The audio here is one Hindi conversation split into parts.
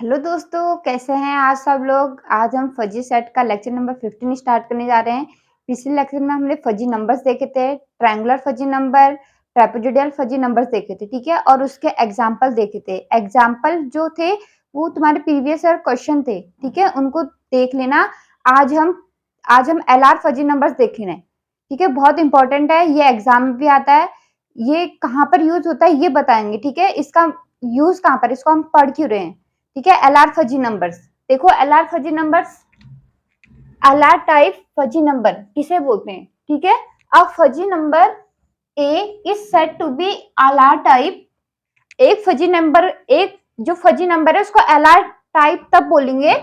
हेलो दोस्तों, कैसे हैं आज सब लोग। आज हम फजी सेट का लेक्चर नंबर 15 स्टार्ट करने जा रहे हैं। पिछले लेक्चर में हमने फजी नंबर्स देखे थे, triangular fuzzy number, trapezoidal fuzzy numbers देखे थे, ठीक है। और उसके एग्जाम्पल देखे थे। एग्जाम्पल जो थे वो तुम्हारे प्रीवियस ईयर क्वेश्चन थे, ठीक है, उनको देख लेना। आज हम LR फजी नंबर्स देख रहे हैं, ठीक है। बहुत इंपॉर्टेंट है, ये एग्जाम में भी आता है। ये कहाँ पर यूज होता है ये बताएंगे, ठीक है। इसका यूज कहाँ पर, इसको हम पढ़ क्यों रहे हैं, ठीक है। LR फजी नंबर्स देखो। LR fuzzy numbers, LR type fuzzy number किसे बोलते हैं, ठीक है। अब fuzzy number A is said to be LR type. एक फजी नंबर, एक जो फजी नंबर है उसको LR टाइप तब बोलेंगे,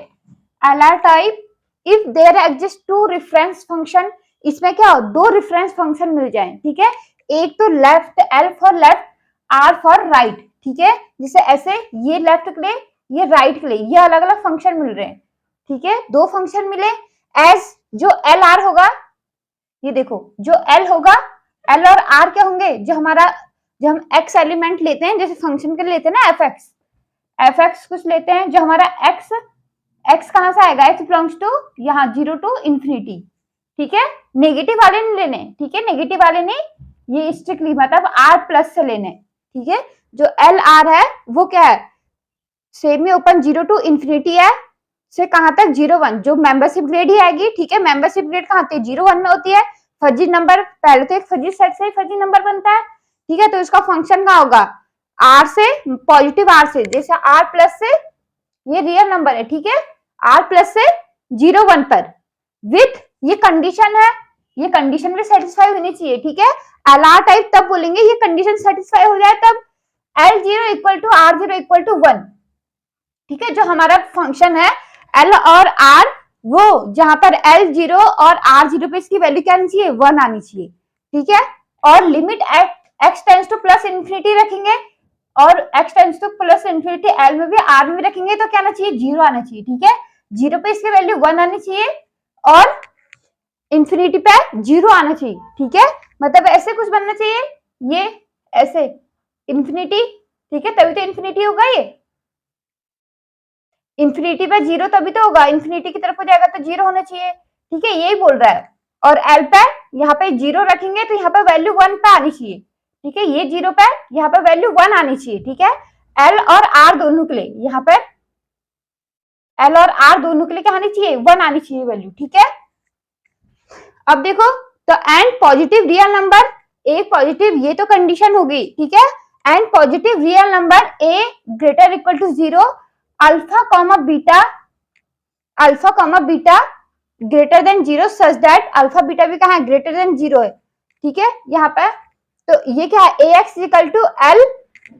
LR type if there exist two reference function. इसमें क्या हो, दो रेफरेंस फंक्शन मिल जाए, ठीक है। एक तो left, L for left, R for right, ठीक है। जिसे ऐसे ये लेफ्ट के लिए, ये राइट के लिए, ये अलग अलग फंक्शन मिल रहे हैं, ठीक है। दो फंक्शन मिले। एज जो एल आर होगा, ये देखो जो एल होगा, एल और आर क्या होंगे, जो हम एक्स एलिमेंट लेते हैं, जैसे फंक्शन के लेते हैं ना एफ एक्स कुछ लेते हैं, जो हमारा एक्स कहां से आएगा, एक्स बिलोंग्स टू यहाँ 0 टू इंफिनिटी, ठीक है। नेगेटिव वाले नहीं लेने, ठीक है, नेगेटिव वाले नहीं, ये स्ट्रिक्टली मतलब आर प्लस से लेने, ठीक है। जो एल आर है वो क्या है, सेमी ओपन 0 टू इंफिनिटी है, से कहां तक 0 1, जो मेंबरशिप ग्रेड ही आएगी, ठीक है। मेंबरशिप ग्रेड कहां होती है, 0 1 में होती है। फजी नंबर पहले तो एक फजी सेट से ही फजी नंबर बनता है, ठीक है। तो इसका फंक्शन कहां होगा, आर से, पॉजिटिव आर से, जैसे आर प्लस से, ये रियल नंबर है, ठीक है, आर प्लस से 0 1 पर, विथ ये कंडीशन है, ये कंडीशन भी सेटिस्फाई होनी चाहिए, ठीक है। LR टाइप तब बोलेंगे ये कंडीशन सेटिस्फाई हो जाए तब, L0 equal to R0 equal to 1, ठीक है। जो हमारा फंक्शन है L और R, वो जहां पर L0 और R0 पे इसकी वैल्यू क्या आनी चाहिए, 1 आनी चाहिए, ठीक है। और limit x tends two plus infinity रखेंगे, और x tends two plus infinity L में भी R में भी रखेंगे, तो क्या आना चाहिए, 0 आना चाहिए, ठीक है। 0 पे इसकी वैल्यू 1 आनी चाहिए और इंफिनिटी पे 0 आना चाहिए, ठीक है। मतलब ऐसे कुछ बनना चाहिए, ये ऐसे इंफिनिटी, ठीक है, तभी तो इंफिनिटी होगा। ये इंफिनिटी पे 0 तभी तो होगा, इंफिनिटी की तरफ हो जाएगा तो 0 होना चाहिए, ठीक है, यही बोल रहा है। और एल पे यहाँ पे 0 रखेंगे तो यहाँ पे वैल्यू 1 पे आनी चाहिए, ठीक है। ये 0 पे यहाँ पे वैल्यू 1 आनी चाहिए, ठीक है। एल और आर दोनों के लिए, यहाँ पे एल और आर दोनों के लिए क्या आनी चाहिए, 1 आनी चाहिए वैल्यू, ठीक है। अब देखो, तो and positive real number A positive, ये तो कंडीशन हो गई, ठीक है। And positive real number A greater equal to 0, alpha comma beta greater than 0 such that alpha beta भी कहाँ है, ग्रेटर देन 0 है, ठीक है। यहाँ पे तो ये क्या है, ए एक्स इक्वल टू एल,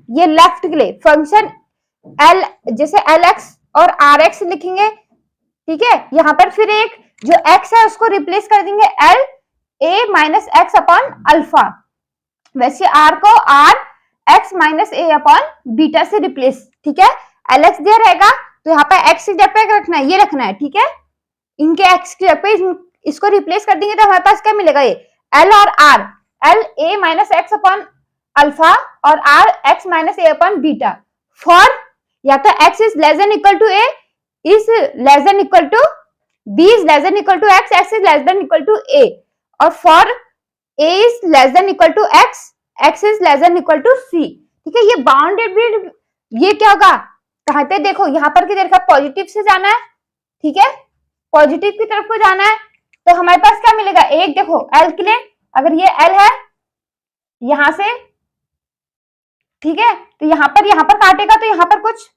ये लेफ्ट के लिए फंक्शन एल, जैसे एल एक्स और आर एक्स लिखेंगे, ठीक है। यहाँ पर फिर एक जो x है उसको रिप्लेस कर देंगे L A minus x upon alpha, वैसे r को r x minus A upon beta से रिप्लेस, ठीक है। एल एक्स दिया रहेगा तो यहाँ पे x की जगह पे रखना है, ये रखना है, ठीक है। इनके x की जगह पे इसको रिप्लेस कर देंगे तो हमारे पास क्या मिलेगा, ये l और r, L A minus x upon alpha और r x minus A upon beta, for या तो x is less than equal to a, is less than equal to b is less than equal to x, x is less than equal to a, और for a is less than equal to x, x is less than equal to c, ठीक है। ये बाउंडेड भी, ये क्या होगा, कहां पे देखो, यहाँ पर किधर का, पॉजिटिव से जाना है, ठीक है, पॉजिटिव की तरफ को जाना है, तो हमारे पास क्या मिलेगा, एक देखो l के लिए, अगर ये l है यहां से, ठीक है, तो यहाँ पर काटेगा तो यहाँ पर कुछ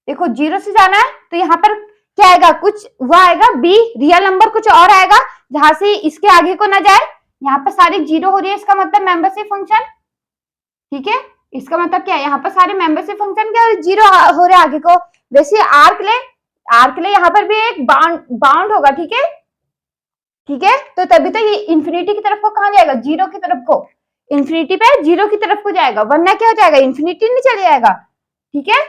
देखो 0 से जाना है, तो यहाँ पर क्या आएगा, कुछ वो आएगा b रियल नंबर कुछ और आएगा, जहां से इसके आगे को ना जाए। यहाँ पर सारी 0 हो रही है, इसका मतलब मेंबरशिप फंक्शन, ठीक है। इसका मतलब क्या है, यहाँ पर सारे मेंबरशिप फंक्शन क्या 0 हो रहे आगे को। वैसे आर के लिए यहाँ पर भी एक बाउंड होगा, ठीक है, ठीक है। तो तभी तो ये इंफिनिटी की तरफ को कहाँ जाएगा, 0 की तरफ को, इंफिनिटी पे 0 की तरफ को जाएगा, वरना क्या हो जाएगा, इंफिनिटी नहीं चले जाएगा, ठीक है,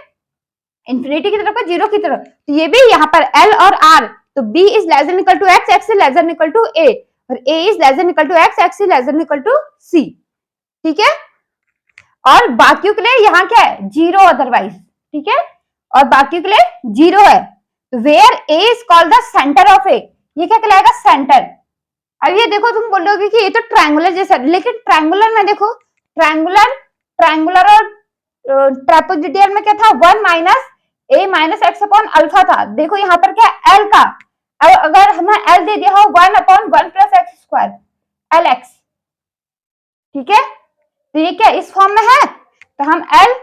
इंफिनिटी की तरफ का 0 की तरफ। तो ये भी यहाँ पर L और R, तो B is less than equal to x, x is less than equal to A, और A is less than equal to x, x is less than equal to C, ठीक है। और बाकियों के लिए यहाँ क्या है, 0 अदरवाइज, ठीक है। और बाकी के लिए 0 है। तो where A is called the centre of A, ये क्या कहलाएगा? सेंटर। अब ये देखो तुम बोलोगे कि ये तो ट्रायंगुलर जैसा, लेकिन ट्रायंगुलर में देखो, ट्रायंगुलर और ट्रापेजोइडल में क्या था? 1 माइनस ए माइनस एक्स अपॉन अल्फा था। देखो यहाँ पर क्या एल का, अब अगर हमें एल दे दिया हो 1 upon 1 plus x square, L x, ठीक है। तो ये क्या इस फॉर्म में है? तो हम एल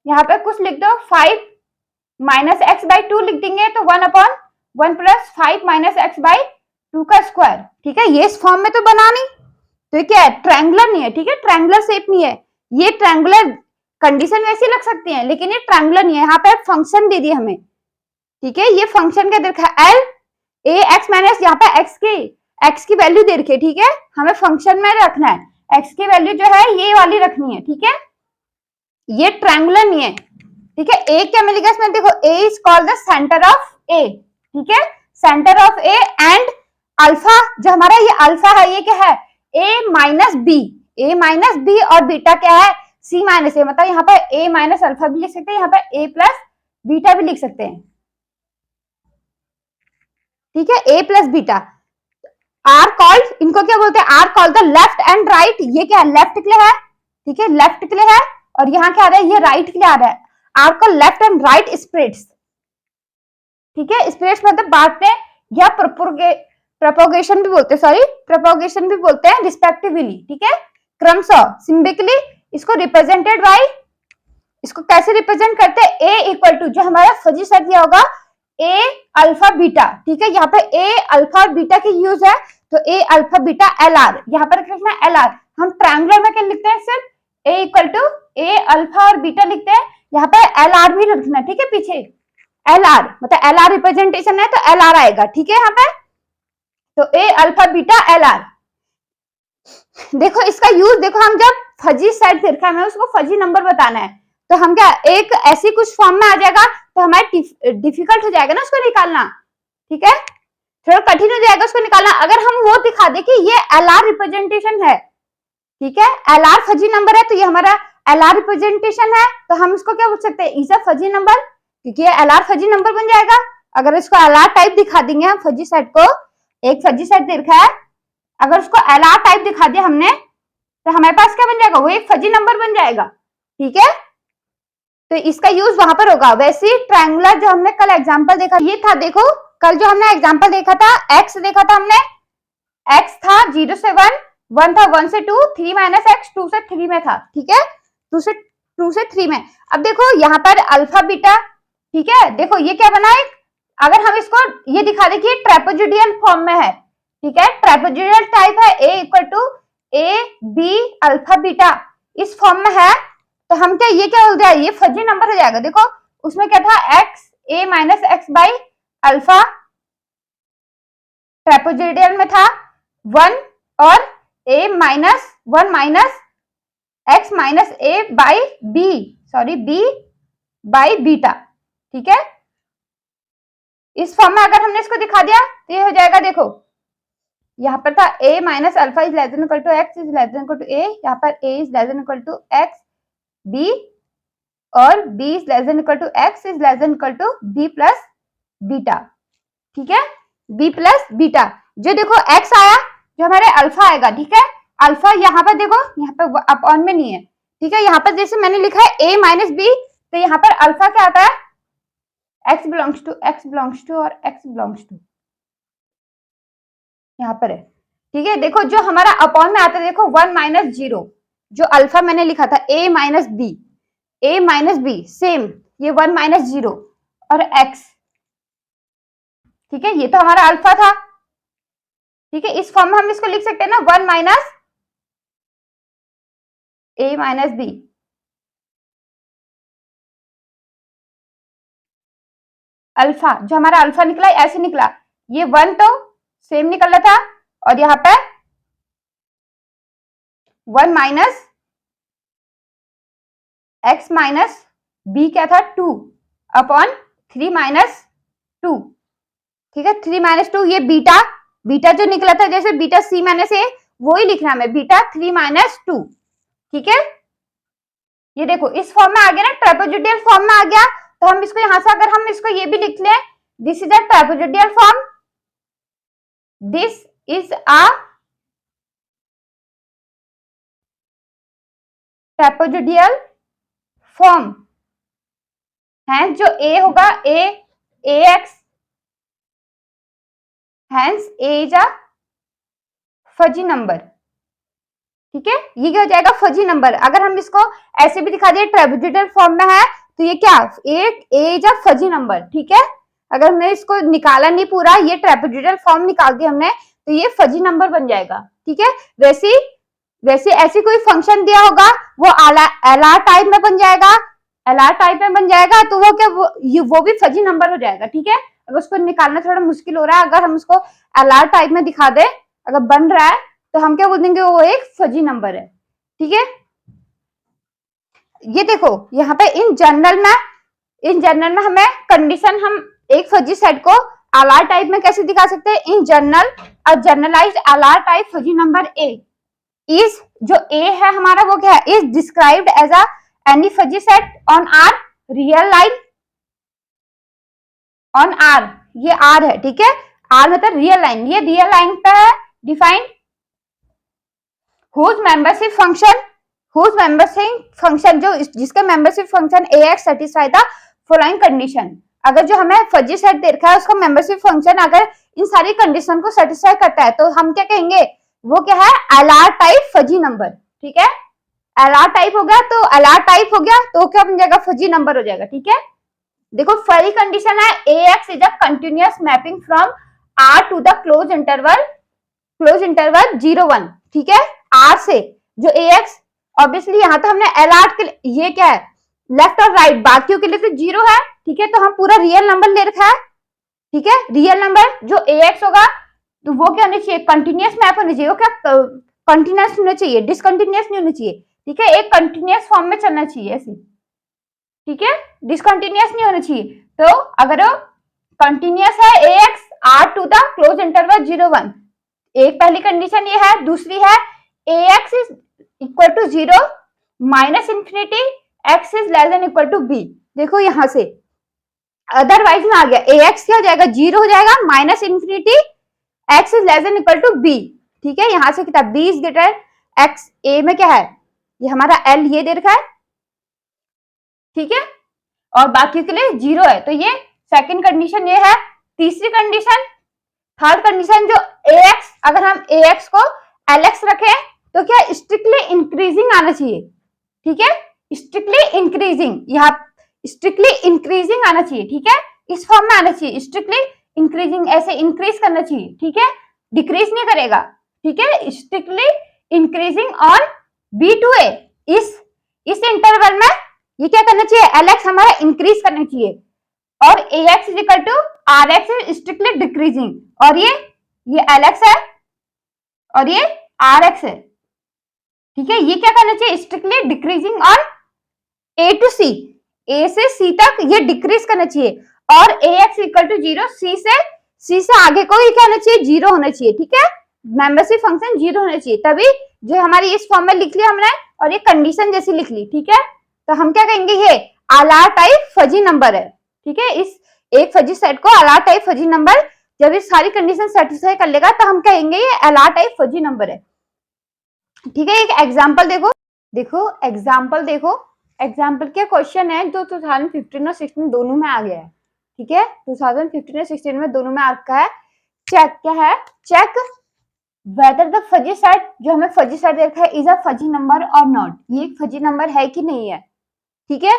यहाँ पे कुछ लिख दो, 5 माइनस एक्स बाई 2 लिख देंगे, तो 1 upon 1 plus 5 minus x by 2 का स्क्वायर, ठीक है। ये इस फॉर्म में तो बना नहीं, तो ये क्या है? ट्रायंगुलर नहीं है, ठीक है, ट्रायंगुलर शेप नहीं है। ये ट्रायंगुलर कंडीशन वैसी लग सकती है, लेकिन ये ट्रायंगुलर नहीं है। यहाँ पे फंक्शन दे दिए हमें, ठीक है। ये फंक्शन क्या देखा? एल ए एक्स माइनस, यहाँ पे एक्स की वैल्यू दे रखी है, ठीक है। हमें फंक्शन में रखना है, एक्स की वैल्यू जो है ये वाली रखनी है, ठीक है। ये ट्रायंगुलर नहीं है, ठीक है। ए क्या मिलेगा इसमें? देखो A is called the centre of A, ठीक है, centre of A. And alpha जो हमारा ये अल्फा है, ये क्या है? ए माइनस बी और बीटा क्या है? C minus A. मतलब यहाँ पर ए माइनस अल्फा भी लिख सकते हैं, यहाँ पर ए प्लस बीटा भी लिख सकते हैं, ठीक है, A plus beta. Are called, इनको क्या बोलते हैं? Are called the left and right. ये क्या है? लेफ्ट के लिए है, ठीक है, लेफ्ट के लिए है। और यहाँ क्या आ रहा है? ये राइट के लिए आ रहा है। आर को लेफ्ट एंड राइट स्प्रेड्स, ठीक है, स्प्रेड्स मतलब बांटते या प्रोपोगेशन भी बोलते हैं, सॉरी प्रोपोगेशन भी बोलते हैं रिस्पेक्टिवली, ठीक है, क्रमशः, सिंबलिकली। इसको रिप्रेजेंटेड बाय, इसको कैसे रिप्रेजेंट करते हैं? ए इक्वल टू, जो हमारा फजी सेट दिया होगा, ए अल्फा बीटा, ठीक है। यहाँ पे ए अल्फा और बीटा की यूज है, तो ए अल्फा बीटा एल आर, यहाँ पर लिखना एल आर। हम ट्रायंगुलर में क्या लिखते हैं? सिर्फ ए इक्वल टू ए अल्फा और बीटा लिखते हैं, यहाँ पे एल आर भी लिखना, ठीक है, पीछे एल आर, मतलब एल आर रिप्रेजेंटेशन है तो एल आर आएगा, ठीक है। यहाँ पे तो ए अल्फा बीटा एल आर। देखो इसका यूज, देखो हम जब फजी सेट देखा है, हमें उसको फजी नंबर बताना है, तो हम क्या एक ऐसी कुछ फॉर्म में आ जाएगा, तो हमारे डिफिकल्ट हो जाएगा ना उसको निकालना, ठीक है, थोड़ा कठिन हो जाएगा उसको निकालना। अगर हम वो दिखा दे कि ये एल आर रिप्रेजेंटेशन है, ठीक है, एल आर फजी नंबर है, तो ये हमारा एल आर रिप्रेजेंटेशन है, तो हम इसको क्या बोल सकते हैं? इज अ फजी नंबर, क्योंकि ये एल आर फजी नंबर बन जाएगा। अगर इसको एल आर टाइप दिखा देंगे हम फजी सेट को, एक फजी सेट देखा है, अगर उसको एल आर टाइप दिखा दिया हमने, तो हमारे पास क्या बन जाएगा? वो एक फजी नंबर बन जाएगा, ठीक है। तो इसका यूज वहां पर होगा। वैसे ट्रायंगुलर जो हमने कल एग्जांपल देखा, ये था, देखो कल जो हमने एग्जांपल देखा था, एक्स देखा था हमने, एक्स था 0 से 1, 1 था 1 से 2, 3 माइनस एक्स 2 से 3 में था, ठीक है, 2 से 3 में। अब देखो यहाँ पर अल्फा बीटा, ठीक है, देखो ये क्या बना है? अगर हम इसको ये दिखा दे कि ट्रापेजोइडल फॉर्म में है, ठीक है, ट्रापेजोइडल टाइप है, A equal to A B alpha beta, इस फॉर्म में है, तो हम क्या ये क्या हो गया? ये फजी नंबर हो जाएगा। देखो उसमें क्या था? X A minus x by alpha, trapezoidal में था 1, और A minus 1 minus x minus A by B, sorry B by beta, ठीक है। इस फॉर्म में अगर हमने इसको दिखा दिया तो ये हो जाएगा। देखो यहाँ पर था a minus alpha is less than equal to x is less than equal to a, यहाँ पर a is less than equal to x b, और b is less than equal to x is less than equal to b plus beta, ठीक है, b प्लस बीटा। जो देखो x आया, जो हमारे अल्फा आएगा, ठीक है, अल्फा यहाँ पर देखो, यहाँ पर अपॉन में नहीं है, ठीक है, यहाँ पर जैसे मैंने लिखा है a माइनस बी, तो यहाँ पर अल्फा क्या आता है? x बिलोंग्स टू और x बिलोंग्स टू, यहाँ पर है, ठीक है। देखो जो हमारा अपॉन में आता है, देखो 1 माइनस 0, जो अल्फा मैंने लिखा था a माइनस बी सेम, ये 1 माइनस 0 और x, ठीक है, ये तो हमारा अल्फा था, ठीक है। इस फॉर्म में हम इसको लिख सकते हैं ना, 1 minus a minus B, alpha, जो हमारा अल्फा निकला ऐसे निकला, ये 1 तो सेम निकल रहा था, और यहाँ पे 1 माइनस एक्स माइनस बी क्या था? 2 अपॉन 3 माइनस 2, ठीक है, 3 माइनस 2, ये बीटा जो निकला था, जैसे बीटा सी माइनस ए, वो ही लिखना है बीटा 3 माइनस 2, ठीक है। ये देखो इस फॉर्म में आ गया ना, ट्रापेजोइडल फॉर्म में आ गया, तो हम इसको यहां से अगर हम इसको ये भी लिख लें, this is a trapezoidal form, this is a trapezoidal form है, जो ए होगा A x, hence A is a fuzzy number. ठीक है, ये क्या हो जाएगा, फजी नंबर। अगर हम इसको ऐसे भी दिखा दिए ट्रापेजोइडल फॉर्म में है तो ये क्या, एक ए इज अ फजी नंबर। ठीक है, अगर हमने इसको निकाला नहीं पूरा, ये ट्रापेजोइडल फॉर्म निकाल दिया हमने, तो ये फजी नंबर बन जाएगा। ठीक है, वैसे ऐसी कोई फंक्शन दिया होगा वो एलआर टाइप में बन जाएगा, एलआर टाइप में बन जाएगा, तो वो क्या वो भी फजी नंबर हो जाएगा। ठीक है, अगर उसको निकालना थोड़ा मुश्किल हो रहा है, अगर हम उसको एलआर टाइप में दिखा दे, अगर बन रहा है, तो हम क्या बोल देंगे, वो एक फजी नंबर है। ठीक है, ये देखो यहाँ पे इन जनरल में हमें कंडीशन, हम एक फजी सेट को एलआर टाइप में कैसे दिखा सकते हैं, इन जनरल और generalized LR type fuzzy number A is, जो ए है हमारा वो क्या है, is described as a any fuzzy set on R real line, on R, ये आर है। ठीक है, आर मतलब रियल लाइन, ये रियल लाइन पे है डिफाइंड, whose membership function जो जिसका membership function ax satisfy the following condition। अगर जो हमें फजी सेट दे रखा है उसका मेंबरशिप फंक्शन अगर इन सारी कंडीशन को सेटिस्फाई करता है, तो हम क्या कहेंगे, वो क्या है, एलआर टाइप फजी नंबर। ठीक है, एलआर टाइप हो गया, तो एलआर टाइप हो गया तो क्या बन जाएगा, फजी नंबर हो जाएगा। ठीक है, देखो पहली कंडीशन है ax is a continuous mapping from r to the close interval 0 1। ठीक है, आर से जो ax, ऑब्वियसली यहाँ तो हमने एल आर के लिए, ये क्या है, लेफ्ट और राइट, बाकियों के लिए तो 0 है। ठीक है, तो हम पूरा रियल नंबर ले रखा है। ठीक है, रियल नंबर जो ax होगा तो वो क्या होना चाहिए, कंटिन्यूअस मैप होना चाहिए, वो क्या कंटिन्यूअस होना चाहिए, डिसकंटिन्यूअस नहीं होना चाहिए। ठीक है, एक कंटिन्यूअस फॉर्म में चलना चाहिए ऐसे। ठीक है, डिसकंटिन्यूअस नहीं होना चाहिए। तो अगर कंटिन्यूअस है ax r to the close interval 0 1, एक पहली कंडीशन ये है। दूसरी है ax is equal to 0 minus infinity x is less than equal to b। देखो यहां से अदरवाइज में आ गया, ax क्या हो जाएगा, 0 हो जाएगा, minus infinity x is less than equal to b। ठीक है, यहां से कितना, b is greater x, a में क्या है, ये हमारा l ये दे रखा है। ठीक है, और बाकी के लिए 0 है, तो ये सेकंड कंडीशन ये है। तीसरी कंडीशन, थर्ड कंडीशन जो ax, अगर हम ax को lx रखें तो क्या स्ट्रिक्टली इंक्रीजिंग आना चाहिए। ठीक है, स्ट्रिक्टली इंक्रीजिंग, यहाँ स्ट्रिक्टली इंक्रीजिंग आना चाहिए। ठीक है, इस फॉर्म में आना चाहिए, स्ट्रिक्टली इंक्रीजिंग, ऐसे इंक्रीज करना चाहिए। ठीक है, डिक्रीज नहीं करेगा। ठीक है, strictly increasing on b to a, इस इंटरवल में ये क्या करना चाहिए, lx हमारा इंक्रीज करना चाहिए, और ax is equal to rx is strictly decreasing, और ये lx है और ये rx है। ठीक है, ये क्या करना चाहिए, strictly decreasing on a to c, a से c तक ये डिक्रीज करना चाहिए, और ax इक्वल टू 0, c से आगे को ये क्या होना चाहिए, 0 होना चाहिए। ठीक है, मेंबरशिप फंक्शन 0 होना चाहिए, तभी जो हमारी इस फॉर्म में लिख लिया हमने, और ये कंडीशन जैसी लिख ली। ठीक है, तो हम क्या कहेंगे, ये एलआर टाइप फजी नंबर है। ठीक है, इस एक फजी सेट को एलआर टाइप फजी नंबर, जब ये सारी कंडीशन सेटिस्फाई कर लेगा तो हम कहेंगे ये एलआर टाइप फजी नंबर है। ठीक है, एक एग्जांपल देखो, एग्जांपल क्या क्वेश्चन है जो 2015 और 16 दोनों में आ गया है। ठीक है, 2015 और 16 में दोनों में आ रखा है। चेक क्या है, check whether the fuzzy set, जो हमें फजी सेट देखा है, इज अ फजी नंबर और नॉट, ये एक फजी नंबर है कि नहीं है। ठीक है,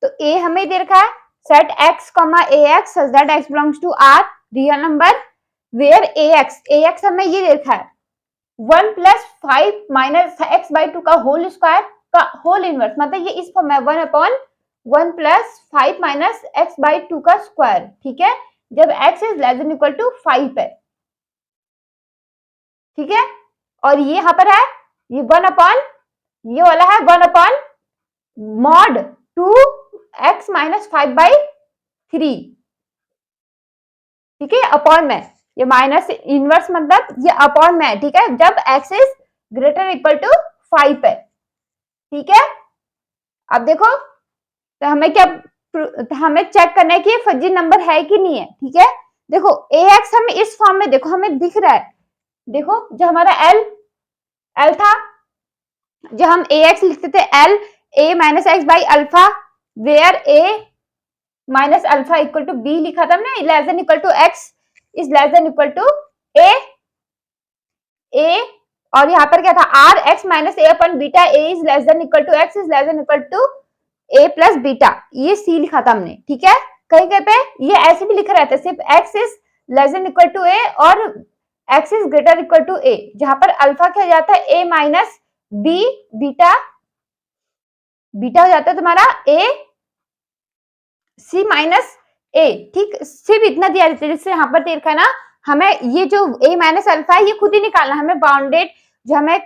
तो ए हमें दे रखा है, set x, ax such that x belongs to r real number where ax हमें ये दे रखा है 1 + 5 - x/2 का होल स्क्वायर का होल इनवर्स, मतलब ये इस फॉर्म में 1/1 + 5 - x/2 का स्क्वायर। ठीक है, जब x is less than equal to 5 है। ठीक है, और ये यहाँ पर है, ये 1/, ये वाला है 1/mod 2x - 5/3। ठीक है, अपॉन में, ये माइनस इनवर्स मतलब ये अपॉन में है। ठीक है, जब x is greater equal to 5 है। ठीक है, अब देखो तो हमें क्या हमें चेक करना है कि ये फजी नंबर है कि नहीं है, ठीक है। देखो ax हमें इस फॉर्म में, देखो हमें दिख रहा है, देखो जो हमारा l था, जो हम ax लिखते थे l a minus x by alpha, where a minus alpha equal to b लिखा था हमने, less than equal to x is less than equal to a, और यहाँ पर क्या था r x minus a upon beta a is less than equal to x is less than equal to a plus beta, ये c लिखा था हमने, ठीक है। कहीं कहीं पे ये ऐसे भी लिखा रहता है, सिर्फ x is less than equal to a और x is greater equal to a, जहां पर अल्फा क्या हो जाता है a minus b beta, beta हो जाता है तुम्हारा a c माइनस a, ठीक। सिर्फ इतना दिया जाता है, जिससे यहाँ पर देखा है ना, हमें ये जो a माइनस अल्फा है ये खुद ही निकालना, हमें बाउंडेड जो हमें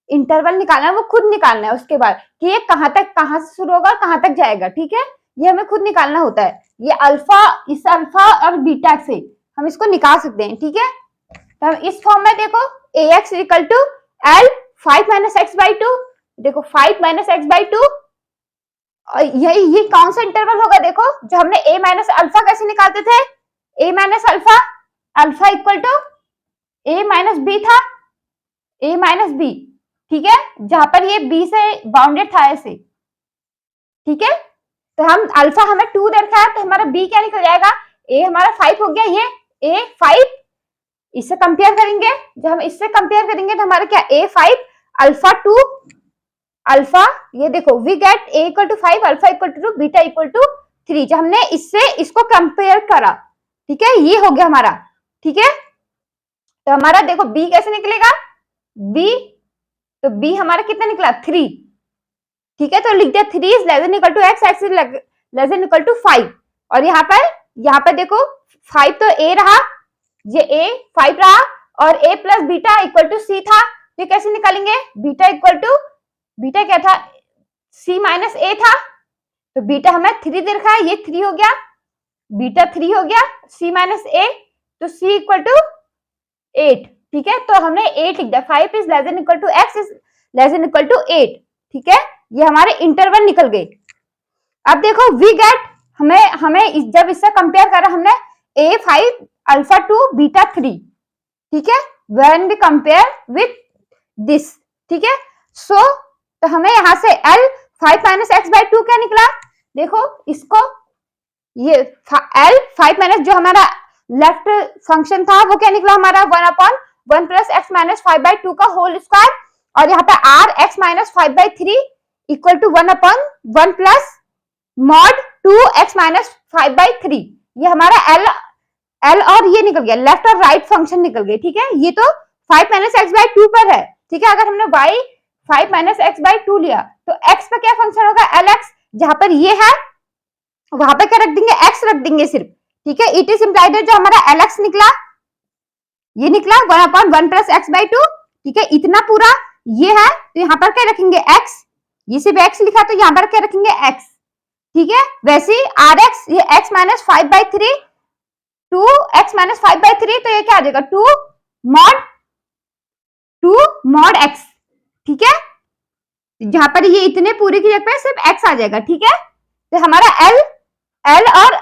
इंटरवल निकालना है वो खुद निकालना है, उसके बाद कि ये कहां से शुरू होगा कहां तक जाएगा, ठीक है, ये हमें खुद निकालना होता है। ये अल्फा, इस अल्फा और बीटा से हम इसको निकाल सकते हैं, ठीक है। तो हम इस फॉर्म में देखो ax equal to l 5 minus x by two, देखो 5 माइनस एक्स बाई टू, ये कौन सा इंटरवल होगा, देखो जो हमने a माइनस अल्फा कैसे निकालते थे, a minus alpha, alpha equal to a minus B था, a माइनस बी, ठीक है, जहां पर ये b से बाउंडेड था ऐसे, ठीक है। तो हम अल्फा हमें 2 दे रखा है, तो हमारा b क्या निकल जाएगा, a हमारा 5 हो गया, ये a 5, इससे कंपेयर करेंगे, जब हम इससे कंपेयर करेंगे तो हमारा क्या a 5 अल्फा 2, अल्फा ये देखो we get a equal to 5 alpha equal to 2 beta equal to 3, जब हमने इससे इसको कंपेयर करा, ठीक है, ये हो गया हमारा, ठीक है। तो हमारा देखो b कैसे निकलेगा, b, तो b हमारा कितना निकला 3, ठीक है, तो लिख दिया 3 is less than equal to x, x is less than equal to 5, और यहाँ पर देखो 5 तो a रहा, ये a 5 रहा, और a plus beta equal to c था, तो कैसे निकालेंगे, बीटा इक्वल टू, बीटा क्या था c माइनस a था, तो बीटा हमें 3 दे रखा है, ये 3 हो गया, बीटा 3 हो गया, c माइनस a, तो c इक्वल टू 8, ठीक है, तो हमने 8 लिख दिया, 5 is less than equal to x is less than equal to 8, ठीक है, ये हमारे इंटरवल निकल गए। अब देखो वी गेट, हमें जब इससे कंपेयर करा हमने a 5 अल्फा 2 बीटा 3, ठीक है, when we compare with this, ठीक है, सो तो हमें यहां से l 5 माइनस एक्स बाई 2 क्या निकला, देखो इसको, ये l 5 माइनस जो हमारा लेफ्ट फंक्शन था वो क्या निकला हमारा 1 upon 1 plus x minus 5 by 2 का होल स्क्वायर, और यहाँ पे r x minus 5 by 3 equal to 1 upon 1 plus mod 2 x minus 5 by 3, ये हमारा l और ये निकल गया, लेफ्ट और राइट फंक्शन निकल गए, ठीक है। ये तो 5 माइनस एक्स बाई 2 पर है, ठीक है, अगर हमने y 5 माइनस एक्स बाई 2 लिया तो x पर क्या फंक्शन होगा lx, जहां पर ये है वहां पर क्या रख देंगे, x रख देंगे सिर्फ, ठीक है। इट इज इम्प्लाइड जो हमारा lx निकला, ये निकला 1 अपॉन 1 प्लस एक्स बाई 2, ठीक है, इतना पूरा ये है, तो यहाँ पर क्या रखेंगे x, ये सिर्फ x लिखा तो यहाँ पर क्या रखेंगे x, ठीक है। वैसे ही rx, ये x minus 5 by 3, 2x minus 5 by 3, तो ये क्या आ जाएगा 2 मॉड x, ठीक है, जहां पर ये इतने पूरे की जगह पे सिर्फ x आ जाएगा, ठीक है। तो हमारा l और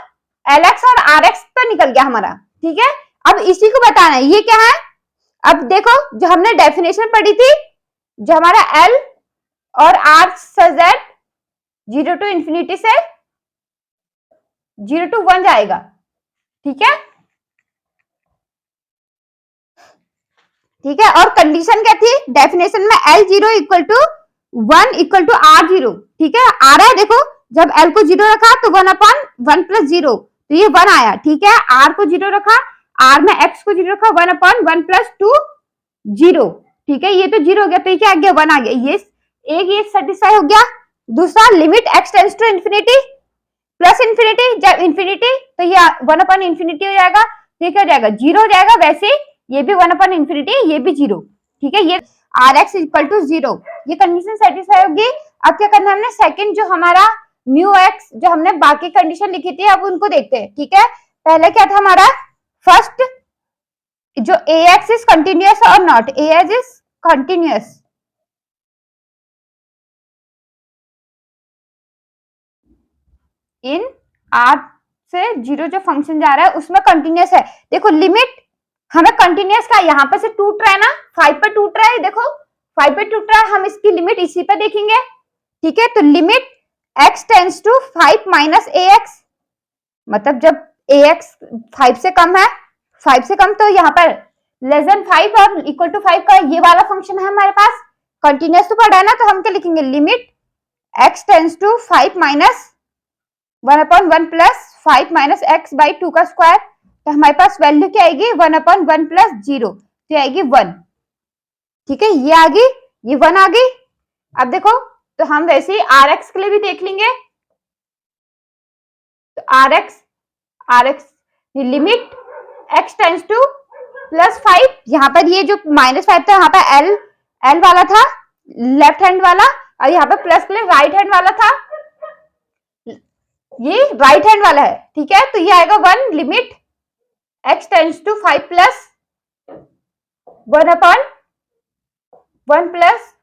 lx और rx तो निकल गया हमारा, ठीक है। अब इसी को बताना है ये क्या है, अब देखो जो हमने डेफिनेशन पढ़ी थी, जो हमारा l और r सजेट 0 टू इंफिनिटी से 0 टू 1 जाएगा, ठीक है, ठीक है। और कंडीशन क्या थी डेफिनेशन में, l0 equal to 1 equal to r0, ठीक है, आ रहा है देखो, जब l को 0 रखा तो 1 अपॉन 1 प्लस 0, तो ये 1 आया, ठीक है। r को 0 रखा, r में x को 0 रखा, 1 अपॉन 1 प्लस 2 0, ठीक है, ये तो 0 हो गया, तो ये क्या आ गया 1 आ गया, ये एक ये सेटिस्फाई हो गया। दूसरा limit x tends to infinity plus infinity, जब इंफिनिटी तो ये 1 अपॉन इंफिनिटी हो जाएगा, तो ये क्या हो जाएगा 0 हो जाएगा, वैसे ये भी 1 अपॉन इंफिनिटी, ये भी 0, ठीक है, ये rx इक्वल टू 0, ये कंडीशन सेटिस्फाई होगी। अब क्या करना है हमने, सेकंड जो हमारा म्यू एक्स, जो हमने बाकी कंडीशन लिखी थी अब उनको देखते हैं, ठीक है। पहले क्या था हमारा, फर्स्ट जो ax इज कंटिन्यूअस और not, ax is continuous, in are से 0 जो फंक्शन जा रहा है उसमें कंटिन्यूस है। देखो लिमिट हमें कंटिन्यूस का यहाँ पे से टूट रहा है ना, 5 पे टूट रहा है, देखो 5 पे टूट रहा है, हम इसकी लिमिट इसी पे देखेंगे। ठीक है, तो limit x tends to 5 minus ax, मतलब जब ax 5 से कम है, 5 से कम तो यहाँ पर लेस देन 5 और इक्वल टू 5 का ये वाला फंक्शन है हमारे पास, कंटिन्यूस तो पढ़ा है ना, तो हम क्या लिखेंगे, limit x tends to 5 minus 1/1 plus 5 minus x by 2 का स्क्वायर, तो हमारे पास वैल्यू क्या आएगी 1/1 प्लस 0, तो आएगी 1। ठीक है, ये आ गई, ये 1 आ गई। अब देखो, तो हम वैसे ही आर एक्स के लिए भी देख लेंगे, तो R x limit x tends to +5, यहाँ पर ये जो -5 था यहाँ पर एल वाला था लेफ्ट हैंड वाला, और यहाँ पर प्लस के लिए राइट हैंड वाला था, ये राइट हैंड वाला है। ठीक है, तो ये आएगा 1 limit x tends to 5 plus 1/1 plus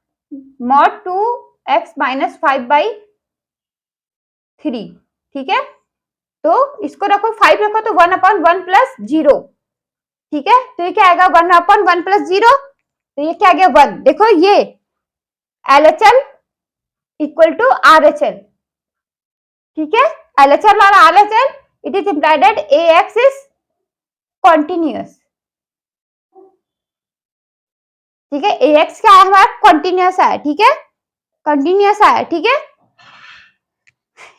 mod 2x minus 5/3। ठीक है, तो इसको रखो 5 रखो तो 1/1 प्लस 0। ठीक है, तो ये क्या आएगा 1/1 प्लस 0, तो ये क्या आ गया 1। देखो ये LHL इक्वल टू RHL। ठीक है, LHL और RHL, it is implied that AX is continuous. ठीक है, AX क्या है हमारा कॉन्टिन्यूअस है। ठीक है, कंटिन्यूअस है। ठीक है,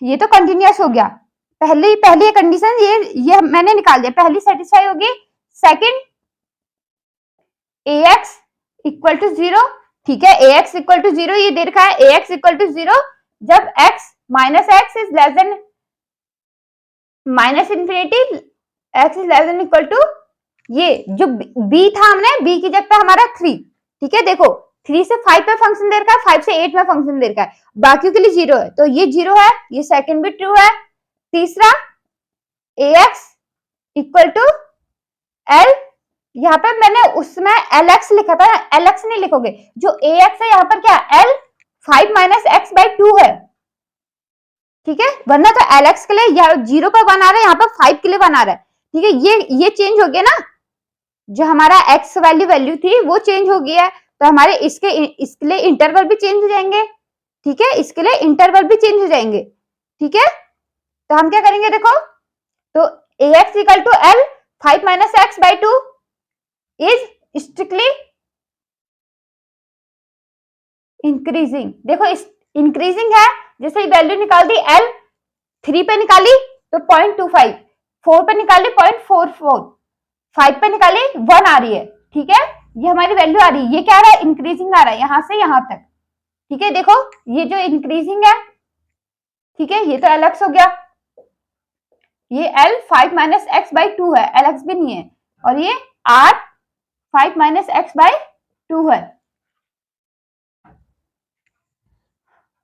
ये तो कंटिन्यूअस हो गया, पहली कंडीशन ये मैंने निकाल दिया, पहली सेटिस्फाई होगी। Second AX equal to 0। ठीक है, AX इक्वल टू 0 ये दे रखा है, AX इक्वल टू 0 जब x minus x is less than minus infinity, x is less than equal to, ये जो b था हमने b की जगह पे हमारा 3। ठीक है, देखो 3 से 5 पे फंक्शन दे रखा है, 5 से 8 में फंक्शन दे रखा है, बाकियों के लिए 0 है, तो ये 0 है, ये सेकंड भी ट्रू है। तीसरा AX इक्वल टू L, यहाँ पे मैंने उसमें LX लिखा था, LX नहीं लिखोगे, जो AX है यहाँ पर क्या L 5 माइनस x बाई 2 है। ठीक है, वरना तो LX के लिए 0 पर 1 आ रहा है, यहाँ पर 5 के लिए 1 आ रहा है। ठीक है, ये चेंज हो गया ना, जो हमारा x वैल्यू थी वो चेंज हो गया है, तो हमारे इसके लिए इंटरवल भी चेंज हो जाएंगे। ठीक है, इसके लिए इंटरवल भी चेंज हो जाएंगे। ठीक है, तो हम क्या करेंगे, देखो तो AX equal to L 5 minus x by 2 is strictly increasing. देखो इंक्रीजिंग है, जैसे वैल्यू निकाल दी L 3 पे निकाली तो 0.25, 4 पे निकाली 0.44, 5 पे निकाली 1 आ रही है। ठीक है, ये हमारी वैल्यू आ रही है, ये क्या आ रहा है इंक्रीजिंग आ रहा है यहां से यहां तक। ठीक है, देखो ये जो इंक्रीजिंग है, ठीक है, ये तो LX हो गया, ये L 5 माइनस एक्स बाई 2 है, LX भी नहीं है, और ये R 5 माइनस एक्स बाई 2 है,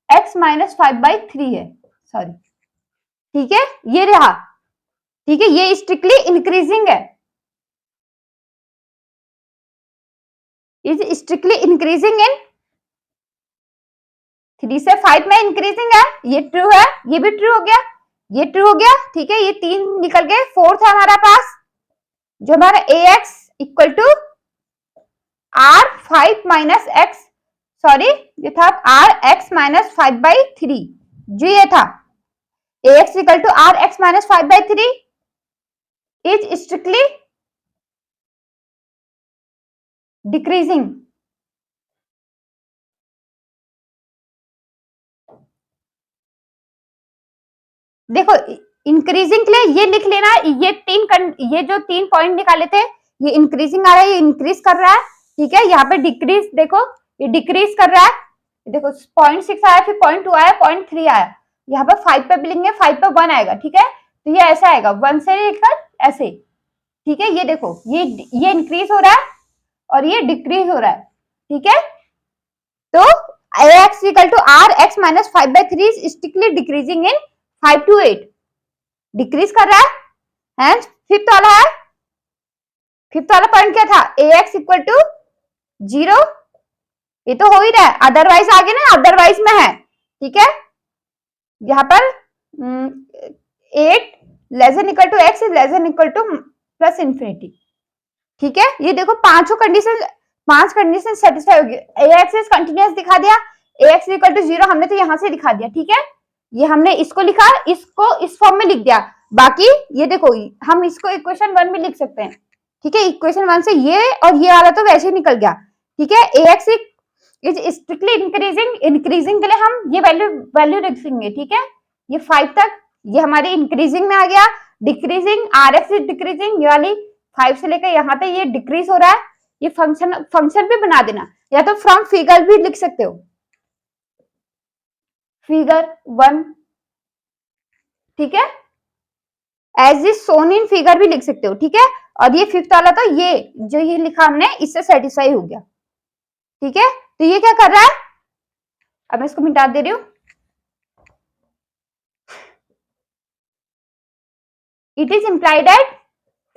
x माइनस 5/3 है, सॉरी। ठीक है, ये रहा। ठीक है, ये स्ट्रिक्टली इंक्रीजिंग है, इज स्ट्रिक्टली इंक्रीजिंग इन 3 से 5 में इंक्रीजिंग है, ये ट्रू है, ये भी ट्रू हो गया, ये ट्रू हो गया। ठीक है, ये 3 निकल गए, 4th है हमारा पास, जो हमारा AX equal to R 5 minus x, sorry ये था RX माइनस 5/3, जो ये था AX equal to RX minus 5/3 is strictly decreasing. देखो इंक्रीजिंग के लिए ये लिख लेना, ये जो 3 पॉइंट निकाले थे, ये इंक्रीजिंग आ रहा है, ये इंक्रीज कर रहा है। ठीक है, यहाँ पे डिक्रीज, देखो ये डिक्रीज कर रहा है, देखो 0.6 आया, फिर 0.2 आया, 0.3 आया, यहाँ पे 5 पे बिलेंगे, 5 पे 1 आएगा। ठीक है, तो ये ऐसा आएगा 1 से लेकर ऐसे। ठीक है, ये देखो ये इंक्रीज हो रहा है और ये डिक्रीज हो रहा है। ठीक है, तो AX equal to RX minus 5/3 is strictly decreasing in 5 to 8, decrease कर रहा है। फिफ्थ वाला पॉइंट क्या था, AX इक्वल टू 0, ये तो हो ही रहा है, अदरवाइज आगे ना, अदरवाइज में है। ठीक है, यहाँ पर 8 less than equal to x is less than equal to plus infinity. ठीक है, ये देखो पांच कंडीशन सेटिस्फाई होगी। ax इज कंटिन्यूअस दिखा दिया, ax इक्वल टू 0 हमने तो यहां से दिखा दिया। ठीक है, ये हमने इसको लिखा, इसको इस फॉर्म में लिख दिया। बाकी ये देखो हम इसको इक्वेशन 1 में लिख सकते हैं। ठीक है, इक्वेशन 1 से ये और ये वाला तो वैसे ही निकल गया। ठीक है, ax इज स्ट्रिक्टली इंक्रीजिंग के लिए हम ये वैल्यू रखेंगे। ठीक है, ये 5 तक ये हमारे इंक्रीजिंग में आ गया। डिक्रीजिंग rx इज डिक्रीजिंग, ये वाली 5 से लेकर यहाँ तक ये डिक्रीज हो रहा है। ये फंक्शन भी बना देना, या तो फ्रॉम फिगर भी लिख सकते हो, फिगर 1। ठीक है, as is shown in figure भी लिख सकते हो। ठीक है, और ये फिफ्थ वाला तो ये जो ये लिखा हमने इससे सेटिस्फाई हो गया। ठीक है, तो ये क्या कर रहा है, अब मैं इसको मिटा दे रही हूं। It is implied at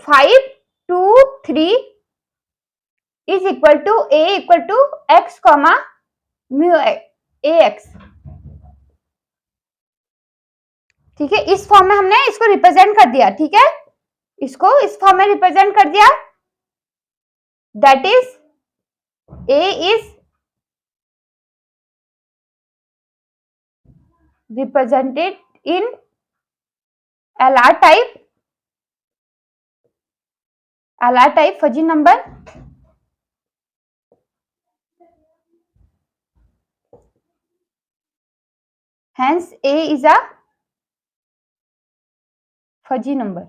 5 2 3 is equal to a equal to x comma mu ax। ठीक है, इस फॉर्म में हमने इसको रिप्रेजेंट कर दिया। ठीक है, इसको इस फॉर्म में रिप्रेजेंट कर दिया, that is a is represented in LR type fuzzy number, hence A is a fuzzy number।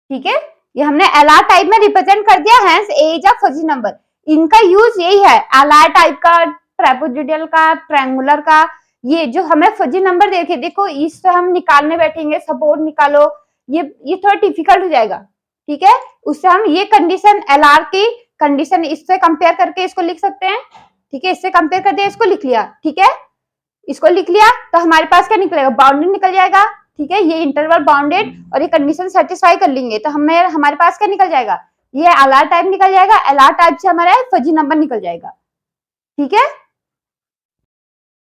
ठीक है, ये हमने LR टाइप में रिप्रेजेंट कर दिया, hence A is a fuzzy number। इनका यूज यही है, LR टाइप का, ट्रापेजोइडल का, ट्रायंगुलर का। ये जो हमें फजी नंबर देखे, देखो इससे हम निकालने बैठेंगे, सपोर्ट निकालो, ये थोड़ा डिफिकल्ट हो जाएगा। ठीक है, उससे हम ये कंडीशन LR की कंडीशन इससे कंपेयर करके इसको लिख सकते हैं। ठीक है, इससे कंपेयर कर दिया, इसको लिख लिया। ठीक है, इसको लिख लिया तो हमारे पास क्या निकलेगा, बाउंडेड निकल जाएगा। ठीक है, ये इंटरवल बाउंडेड और ये कंडीशन सेटिस्फाई कर लेंगे तो हमारे पास क्या निकल जाएगा, ये LR टाइप निकल जाएगा। LR टाइप से हमारा फजी नंबर निकल जाएगा। ठीक है,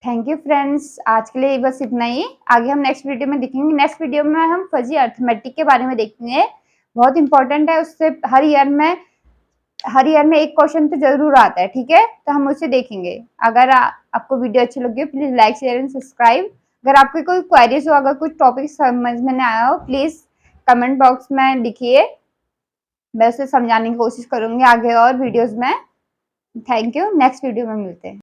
थैंक यू फ्रेंड्स, आज के लिए बस इतना ही। आगे हम नेक्स्ट वीडियो में देखेंगे। नेक्स्ट वीडियो में हम फजी अर्थमेटिक के बारे में देखेंगे, बहुत इंपॉर्टेंट है। उससे हर ईयर में एक क्वेश्चन तो जरूर आता है। ठीक है, तो हम उसे देखेंगे। अगर आपको वीडियो अच्छी लगी हो please like share and subscribe. अगर आपकी कोई क्वेरीज हो, अगर कुछ टॉपिक समझ में नहीं आया हो, प्लीज कमेंट बॉक्स में लिखिए, मैं उसे समझाने की कोशिश करूंगी आगे और वीडियोज में। थैंक यू, नेक्स्ट वीडियो में मिलते हैं।